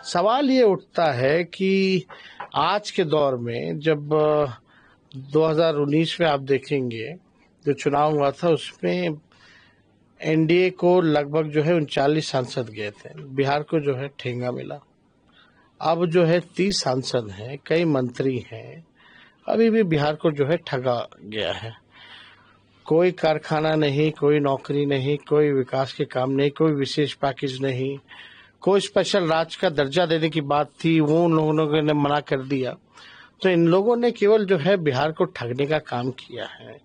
सवाल ये उठता है कि आज के दौर में जब 2019 में आप देखेंगे जो चुनाव हुआ था उसमें एनडीए को लगभग जो है 39 सांसद गए थे, बिहार को जो है ठेंगा मिला। अब जो है 30 सांसद हैं, कई मंत्री हैं, अभी भी बिहार को जो है ठगा गया है। कोई कारखाना नहीं, कोई नौकरी नहीं, कोई विकास के काम नहीं, कोई विशेष पैकेज नहीं, कोई स्पेशल राज्य का दर्जा देने की बात थी, वो उन लोगों ने मना कर दिया। तो इन लोगों ने केवल जो है बिहार को ठगने का काम किया है।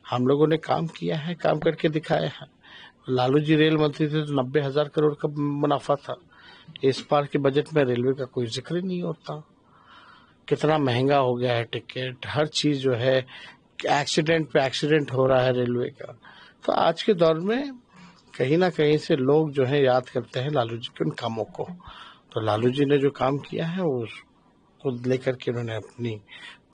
हम लोगों ने काम किया है, काम करके दिखाया है। लालू जी रेल मंत्री थे तो 90,000 करोड़ का मुनाफा था। इस बार के बजट में रेलवे का कोई जिक्र नहीं होता। कितना महंगा हो गया है टिकट, हर चीज जो है एक्सीडेंट पे एक्सीडेंट हो रहा है रेलवे का। तो आज के दौर में कहीं ना कहीं से लोग जो है याद करते हैं लालू जी के उन कामों को। तो लालू जी ने जो काम किया है उसको लेकर के उन्होंने अपनी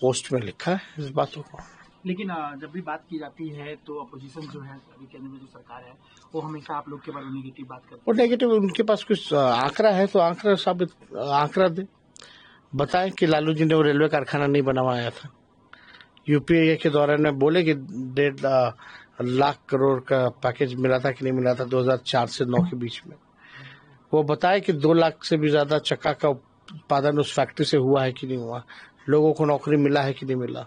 पोस्ट में लिखा है इस बातों को। लेकिन जब भी बात की जाती है तो अपोजिशन जो है अभी केंद्र में जो सरकार है वो हमेशा आप लोग के बारे में नेगेटिव बात करती है। और नेगेटिव उनके पास कुछ आंकड़ा है तो आंकड़ा दे, बताएं कि लालू जी ने वो रेलवे कारखाना नहीं बनवाया था। यूपीए के दौरान में बोले कि 1.5 लाख करोड़ का पैकेज मिला था कि नहीं मिला था 2004 से 9 के बीच में। वो बताए कि 2 लाख से भी ज्यादा चक्का का उत्पादन उस फैक्ट्री से हुआ है कि नहीं हुआ, लोगों को नौकरी मिला है कि नहीं मिला।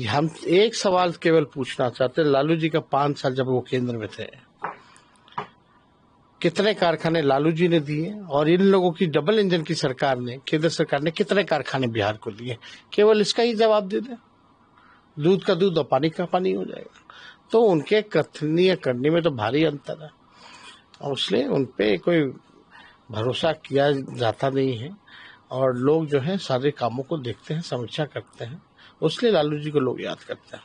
हम एक सवाल केवल पूछना चाहते हैं, लालू जी का 5 साल जब वो केंद्र में थे कितने कारखाने लालू जी ने दिए, और इन लोगों की डबल इंजन की सरकार ने, केंद्र सरकार ने कितने कारखाने बिहार को दिए? केवल इसका ही जवाब दे दें, दूध का दूध और पानी का पानी हो जाएगा। तो उनके कथनीय करने में तो भारी अंतर है और इसलिए उनपे कोई भरोसा किया जाता नहीं है और लोग जो है सारे कामों को देखते हैं, समीक्षा करते हैं, उसलिए लालू जी को लोग याद करते हैं।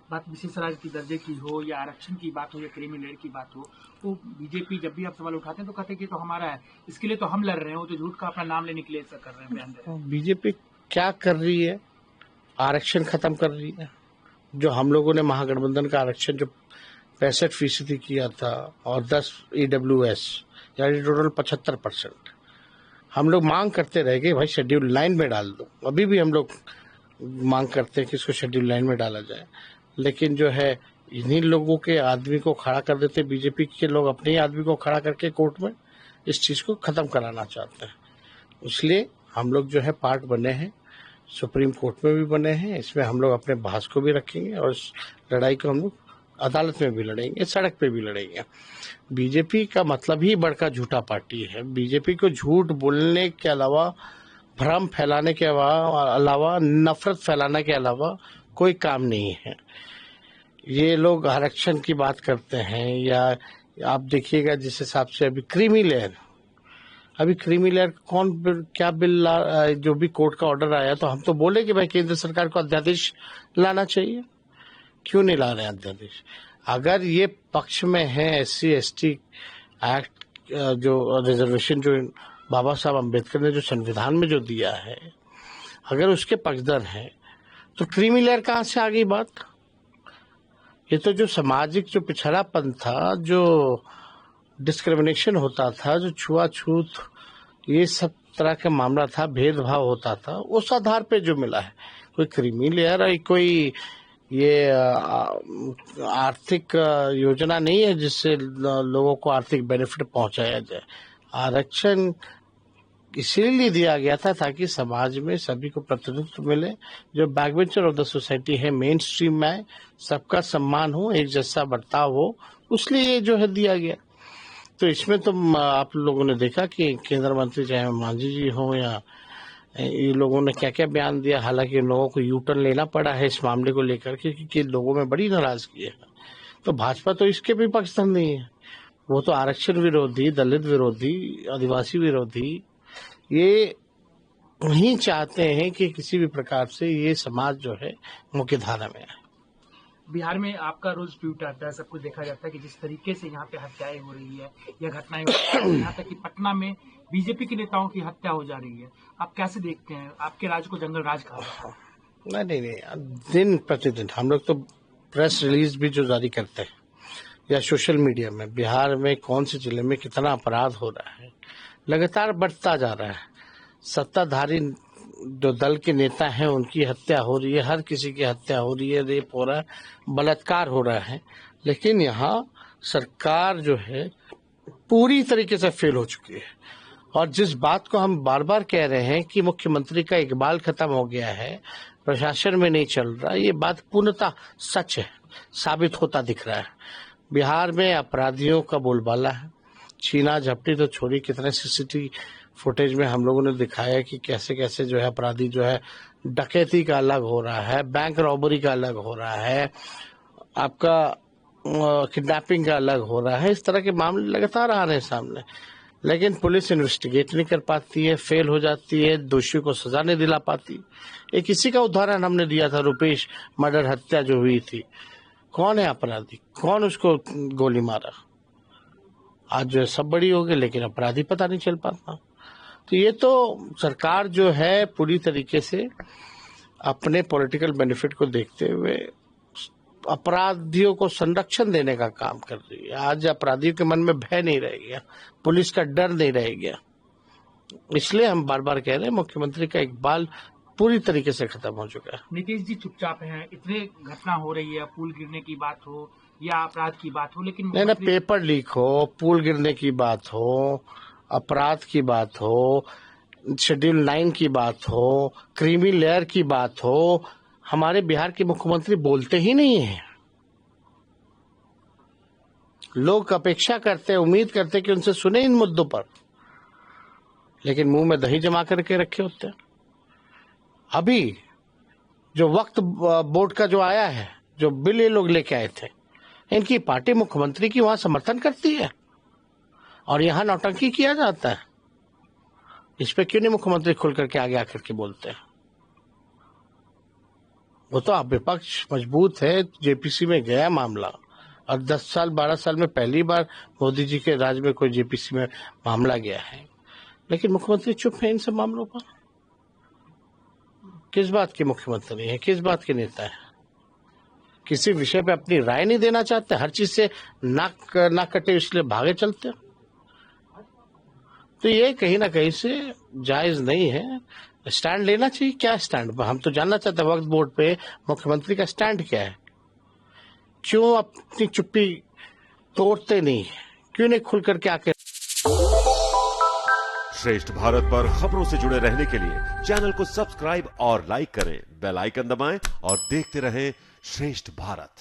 बात विशेष राज्य की दर्जे की हो या आरक्षण की बात हो या क्रीमी लेयर की बात हो, तो बीजेपी जब भी आप सवाल उठाते हैं तो कहते हैं कि तो हमारा है, इसके लिए तो हम लड़ रहे हैं, वो तो झूठ का अपना नाम लेने के लिए ऐसा कर रहे हैं, बयान दे रहे हैं। बीजेपी क्या कर रही है? आरक्षण खत्म कर रही है। जो हम लोगों ने महागठबंधन का आरक्षण जो 65% किया था और 10 EWS यानी टोटल 75%, हम लोग मांग करते रह गए भाई शेड्यूल लाइन में डाल दो। अभी भी हम लोग मांग करते हैं कि इसको शेड्यूल लाइन में डाला जाए, लेकिन जो है इन्हीं लोगों के आदमी को खड़ा कर देते, बीजेपी के लोग अपने ही आदमी को खड़ा करके कोर्ट में इस चीज को खत्म कराना चाहते हैं। इसलिए हम लोग जो है पार्ट बने हैं, सुप्रीम कोर्ट में भी बने हैं, इसमें हम लोग अपने बहस को भी रखेंगे और इस लड़ाई को हम लोग अदालत में भी लड़ेंगे, सड़क पे भी लड़ेंगे। बीजेपी का मतलब ही बड़का झूठा पार्टी है। बीजेपी को झूठ बोलने के अलावा, भ्रम फैलाने के अलावा, नफरत फैलाने के अलावा कोई काम नहीं है। ये लोग आरक्षण की बात करते हैं या आप देखिएगा जिस हिसाब से अभी क्रीमी लेयर कौन क्या बिल जो भी कोर्ट का ऑर्डर आया तो हम तो बोले कि भाई केंद्र सरकार को अध्यादेश लाना चाहिए, क्यों नहीं ला रहे हैं अध्यादेश? अगर ये पक्ष में है SC ST एक्ट जो रिजर्वेशन जो बाबा साहब अम्बेडकर ने जो संविधान में जो दिया है, अगर उसके पक्षधर हैं तो क्रीमी लेयर कहाँ से आ गई बात? ये तो जो सामाजिक जो पिछड़ापन था, जो डिस्क्रिमिनेशन होता था, जो छुआछूत, ये सब तरह का मामला था, भेदभाव होता था, उस आधार पे जो मिला है। कोई क्रीमी लेयर है, कोई ये आर्थिक योजना नहीं है जिससे लोगों को आर्थिक बेनिफिट पहुंचाया जाए। आरक्षण इसीलिए दिया गया था ताकि समाज में सभी को प्रतिनिधित्व मिले, जो बैकबेंचर ऑफ द सोसाइटी है मेन स्ट्रीम में आए, सबका सम्मान हो, एक जैसा बर्ताव हो, उसलिए ये जो है दिया गया। तो इसमें तो आप लोगों ने देखा कि केंद्रीय मंत्री चाहे मांझी जी हो या ये लोगों ने क्या क्या बयान दिया। हालांकि इन लोगों को यूटर्न लेना पड़ा है इस मामले को लेकर के क्योंकि लोगों में बड़ी नाराजगी है। तो भाजपा तो इसके भी पक्षधर नहीं है, वो तो आरक्षण विरोधी, दलित विरोधी, आदिवासी विरोधी, ये नहीं चाहते हैं कि किसी भी प्रकार से ये समाज जो है मुख्य धारा में आए। बिहार में आपका रोज ट्वीट आता है, सब कुछ देखा जाता है कि जिस तरीके से यहाँ पे हत्याएं हो रही है या घटनाएं हो रही है, यहाँ तक कि पटना में बीजेपी के नेताओं की हत्या हो जा रही है, आप कैसे देखते हैं? आपके राज्य को जंगल राज कहा जाता है। नहीं, दिन प्रतिदिन हम लोग तो प्रेस रिलीज भी जो जारी करते हैं या सोशल मीडिया में बिहार में कौन से जिले में कितना अपराध हो रहा है, लगातार बढ़ता जा रहा है। सत्ताधारी जो दल के नेता हैं उनकी हत्या हो रही है, हर किसी की हत्या हो रही है, रेप हो रहा है, बलात्कार हो रहा है, लेकिन यहाँ सरकार जो है पूरी तरीके से फेल हो चुकी है। और जिस बात को हम बार बार कह रहे हैं कि मुख्यमंत्री का इकबाल खत्म हो गया है, प्रशासन में नहीं चल रहा, ये बात पूर्णतः सच है, साबित होता दिख रहा है। बिहार में अपराधियों का बोलबाला है, छीना झपटी तो छोड़ी, कितने सीसीटीवी फुटेज में हम लोगों ने दिखाया कि कैसे कैसे जो है अपराधी जो है डकैती का अलग हो रहा है, बैंक रॉबरी का अलग हो रहा है, आपका किडनैपिंग का अलग हो रहा है। इस तरह के मामले लगातार आ रहे हैं सामने, लेकिन पुलिस इन्वेस्टिगेट नहीं कर पाती है, फेल हो जाती है, दोषियों को सजा नहीं दिला पाती। एक इसी का उदाहरण हमने दिया था, रुपेश मर्डर हत्या जो हुई थी, कौन है अपराधी, कौन उसको गोली मारा, आज जो है सब बड़ी हो गई, लेकिन अपराधी पता नहीं चल पाता। तो ये तो सरकार जो है पूरी तरीके से अपने पॉलिटिकल बेनिफिट को देखते हुए अपराधियों को संरक्षण देने का काम कर रही है। आज अपराधियों के मन में भय नहीं रह गया, पुलिस का डर नहीं रह गया। इसलिए हम बार बार कह रहे हैं मुख्यमंत्री का इकबाल पूरी तरीके से खत्म हो चुका है। नीतीश जी चुपचाप हैं, इतने घटना हो रही है, पुल गिरने की बात हो या अपराध की बात हो, लेकिन नहीं ना, पेपर लीक हो, पुल गिरने की बात हो, अपराध की बात हो, शेड्यूल 9 की बात हो, क्रीमी लेयर की बात हो, हमारे बिहार के मुख्यमंत्री बोलते ही नहीं है। लोग अपेक्षा करते, उम्मीद करते कि उनसे सुने इन मुद्दों पर, लेकिन मुंह में दही जमा करके रखे होते हैं। अभी जो वक्त बोर्ड का जो आया है, जो बिल ये लोग लेके आए थे, इनकी पार्टी मुख्यमंत्री की वहां समर्थन करती है और यहाँ नौटंकी किया जाता है। इस पे क्यों नहीं मुख्यमंत्री खुल करके आगे आकर के बोलते हैं? वो तो आप विपक्ष मजबूत है, जेपीसी में गया मामला, और 10 साल 12 साल में पहली बार मोदी जी के राज में कोई जेपीसी में मामला गया है, लेकिन मुख्यमंत्री चुप है इन सब मामलों पर। किस बात के मुख्यमंत्री है, किस बात के नेता है? किसी विषय पे अपनी राय नहीं देना चाहते, हर चीज से नाक कटे इसलिए भागे चलते। तो ये कहीं ना कहीं से जायज नहीं है। स्टैंड लेना चाहिए। क्या स्टैंड, हम तो जानना चाहते हैं वक्त बोर्ड पे मुख्यमंत्री का स्टैंड क्या है? क्यों अपनी चुप्पी तोड़ते नहीं, क्यों नहीं खुल करके आके? श्रेष्ठ भारत पर खबरों से जुड़े रहने के लिए चैनल को सब्सक्राइब और लाइक करें, बेल आइकन दबाएं और देखते रहें श्रेष्ठ भारत।